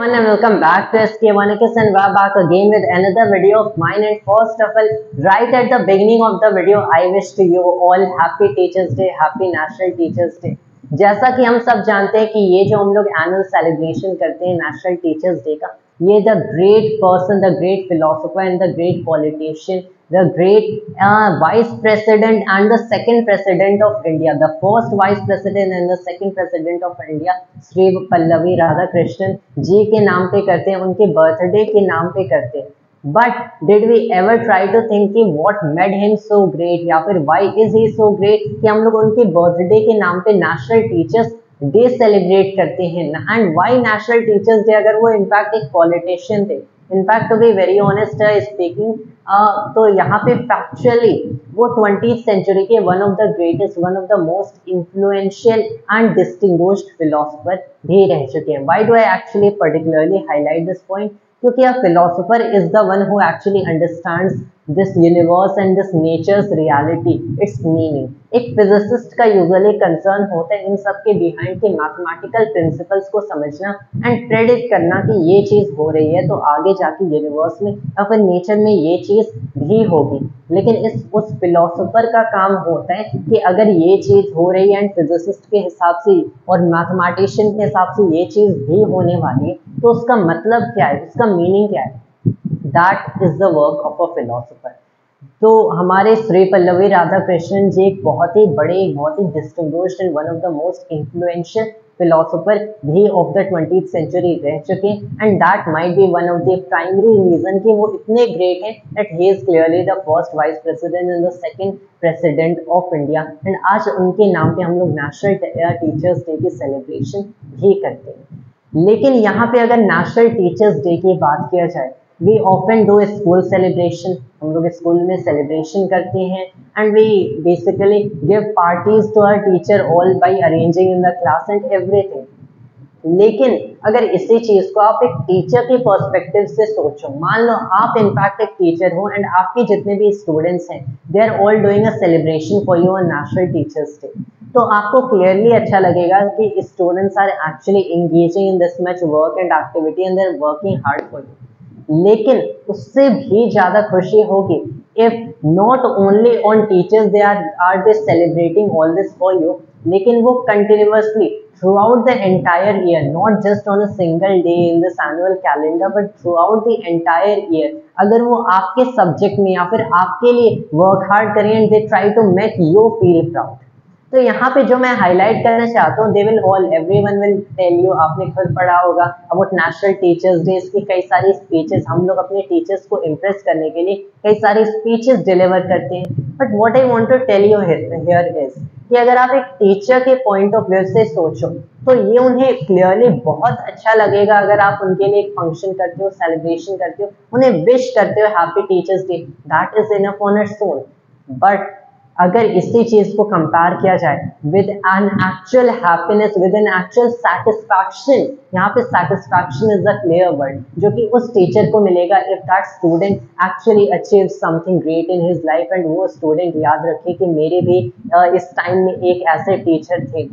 everyone and welcome back to SK Vanikis and we're back again with another video of mine. And first of all, right at the beginning of the video, I wish to you all happy Teachers Day, happy National Teachers Day. जैसा कि हम सब जानते हैं कि ये जो हम लोग एनुअल सेलिब्रेशन करते हैं नेशनल टीचर्स डे का, ये the great person, the great philosopher and the great politician, the great vice president and the second president of India, the first vice president and the second president of India, Shri Pallavi Radhakrishnan ji के नाम पे करते हैं, उनके birthday के नाम पे करते हैं. But did we ever try to think कि what made him so great या फिर why is he so great कि हम लोग उनके बर्थडे के नाम पे नेशनल टीचर्स डे सेलिब्रेट करते हैं. And why national teachers day, अगर वो इनफैक्ट एक पॉलिटिशियन थे. In fact to be very honest speaking, तो यहाँ पे फैक्चुअली वो 20th सेंचुरी के one of the greatest, one of the most influential and distinguished philosopher भी रह चुके हैं. Why do I actually particularly highlight this point? क्योंकि a philosopher is the one who actually understands this universe and this nature's reality, its meaning. एक physicist का usually concern होता है इन सब के बिहाइंड के मैथमेटिकल प्रिंसिपल्स को समझना एंड प्रेडिक्ट करना कि ये चीज हो रही है तो आगे जाके यूनिवर्स में या फिर नेचर में ये चीज भी होगी. लेकिन उस फिलोसोफर का काम होता है कि अगर ये चीज हो रही है एंड फिजिसिस्ट के हिसाब से और मैथमेटिशियन के हिसाब से ये चीज भी होने वाली है, तो उसका मतलब क्या है, उसका मीनिंग क्या है? That is the work of a philosopher. तो हमारे श्री पल्लवी राधाकृष्णन जी एक बहुत ही बड़े, बहुत ही distinguished and one of the most influential philosopher भी ऑफ द 20th सेंचुरी रह चुके हैं. And that might be one of the primary reason कि वो इतने ग्रेट हैं that he is clearly the first vice president and the second president of India. एंड आज उनके नाम पे हम लोग नेशनल टीचर्स डे की सेलिब्रेशन भी करते हैं. लेकिन यहाँ पे अगर नेशनल टीचर्स डे की बात किया जाए, we often do school celebration. हम लोग स्कूल में सेलिब्रेशन करते हैं and we basically give parties to our teacher all by arranging in the class and everything. लेकिन अगर इसी चीज को आप एक टीचर के पर्सपेक्टिव से सोचो, मान लो आप इनफैक्ट एक टीचर हो एंड आपके जितने भी स्टूडेंट्स हैं they are all doing a celebration for you on national teachers day, तो आपको क्लियरली अच्छा लगेगा कि students are actually engaging in this much work and activity and they are working hard for you. लेकिन उससे भी ज्यादा खुशी होगी if not only on teachers they are they celebrating all this for you, लेकिन वो continuously throughout the entire year, not just on a single day in this annual calendar, but throughout the entire year, अगर वो आपके subject में या फिर आपके लिए वर्क हार्ड करें and they try to make you feel proud. तो यहाँ पे जो मैं हाईलाइट करना चाहता हूँ, they will all, everyone will tell you, आपने खुद पढ़ा होगा अबाउट नेशनल टीचर्स डे की कई सारी स्पीचेस. हम लोग अपने टीचर्स को इम्प्रेस करने के लिए कई सारी स्पीचेस डिलीवर करते हैं. But what I want to tell you here is कि अगर आप एक टीचर के पॉइंट ऑफ व्यू से सोचो तो ये उन्हें क्लियरली बहुत अच्छा लगेगा अगर आप उनके लिए एक फंक्शन करते हो, सेलिब्रेशन करते हो, उन्हें विश करते हो happy teachers day. That is enough on its own. But अगर इसी चीज को कंपेयर किया जाए with an actual happiness, with an actual satisfaction, यहाँ पे satisfaction is the clear word जो कि उस टीचर को मिलेगा if that student actually achieve something great in his life and वो स्टूडेंट याद रखे कि मेरे भी इस टाइम में एक ऐसे टीचर थे.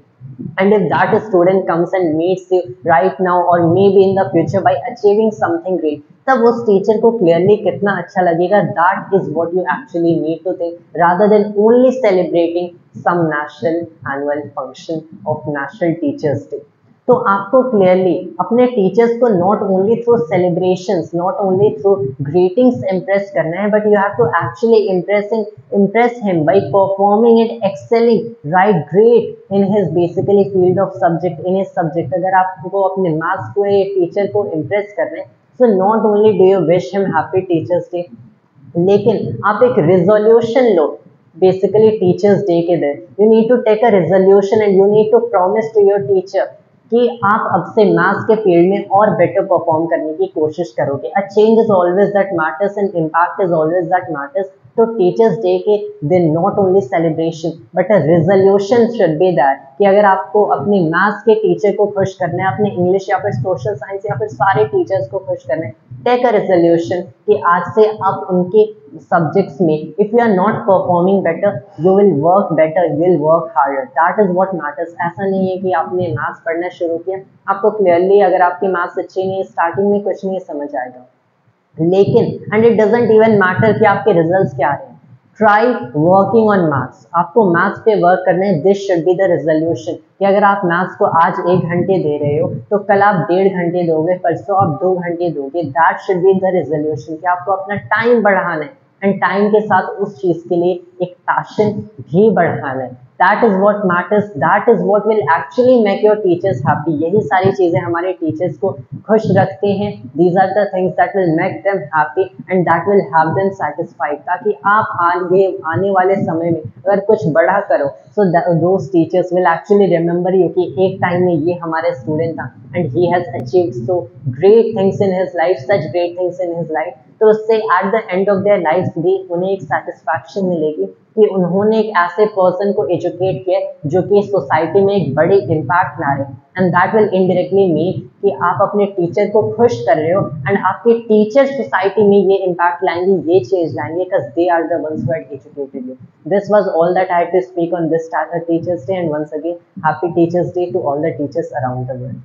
And if that student comes and meets you right now or maybe in the future by achieving something great, तब उस टीचर को क्लियरली कितना अच्छा लगेगा. That is what you actually need to think rather than only celebrating some national annual function of National Teachers Day. तो आपको clearly अपने teachers को not only through celebrations, not only through greetings impress करना है, but you have to actually impress him by performing it, excelling right great in his basically field of subject, in his subject. अगर आपको अपने maths को या teacher को impress कर रहे हैं, so not only do you wish him happy teachers day, लेकिन आप एक रिजोल्यूशन लो बेसिकली टीचर्स डे के दिन. You need to take a resolution and you need to promise to your teacher कि आप अब से मैथ्स के फील्ड में और बेटर परफॉर्म करने की कोशिश करोगे. A change is always that matters and impact is always that matters. तो टीचर्स डे के दिन not only celebration but a resolution should be that कि अगर आपको अपने मैथ्स के टीचर को खुश करना है, अपने इंग्लिश या फिर सोशल साइंस या फिर सारे टीचर्स को खुश करना है, टेक अ रेजोल्यूशन कि आज से आप उनके सब्जेक्ट्स में if you are not performing better you will work better, you will work harder, that is what matters. ऐसा नहीं है कि आपने मैथ्स पढ़ना शुरू किया, आपको क्लियरली अगर आपकी मैथ्स अच्छी नहीं है स्टार्टिंग में कुछ नहीं समझ आएगा, लेकिन and it doesn't even matter कि आपके रिजल्ट्स क्या आ रहे हैं, ट्राई वर्किंग ऑन मैथ्स। आपको मैथ्स पे वर्क करना है, this should be the resolution कि अगर आप मैथ्स को आज 1 घंटे दे रहे हो तो कल आप 1.5 घंटे दोगे, परसों आप 2 घंटे दोगे, that should be the resolution कि आपको अपना टाइम बढ़ाना है एंड टाइम के साथ उस चीज के लिए एक पैशन भी बढ़ाना है। That is what matters, that is what will actually make your teachers happy. यही सारी चीजें हमारे टीचर्स को खुश रखते हैं। These are the things that will make them happy and that will have them satisfied, ताकि आप आने वाले समय में अगर कुछ बड़ा करो so those teachers will actually remember you कि एक टाइम में ये हमारे स्टूडेंट था and he has achieved so great things in his life, such great things in his life. तो उससे at the end of their life भी उन्हें एक सेटिस्फैक्शन मिलेगी कि उन्होंने एक ऐसे पर्सन को एजुकेट किया जो कि सोसाइटी में एक बड़ी इम्पैक्ट ला रहे हैं, and that will indirectly mean कि आप अपने टीचर को खुश कर रहे हो एंड आपके टीचर सोसाइटी में ये इम्पैक्ट लाएंगे, ये चेंज लाएंगे because they are the ones who had educated you. This was all that I had to speak on this teachers day and once again happy teachers day to all the teachers around the world.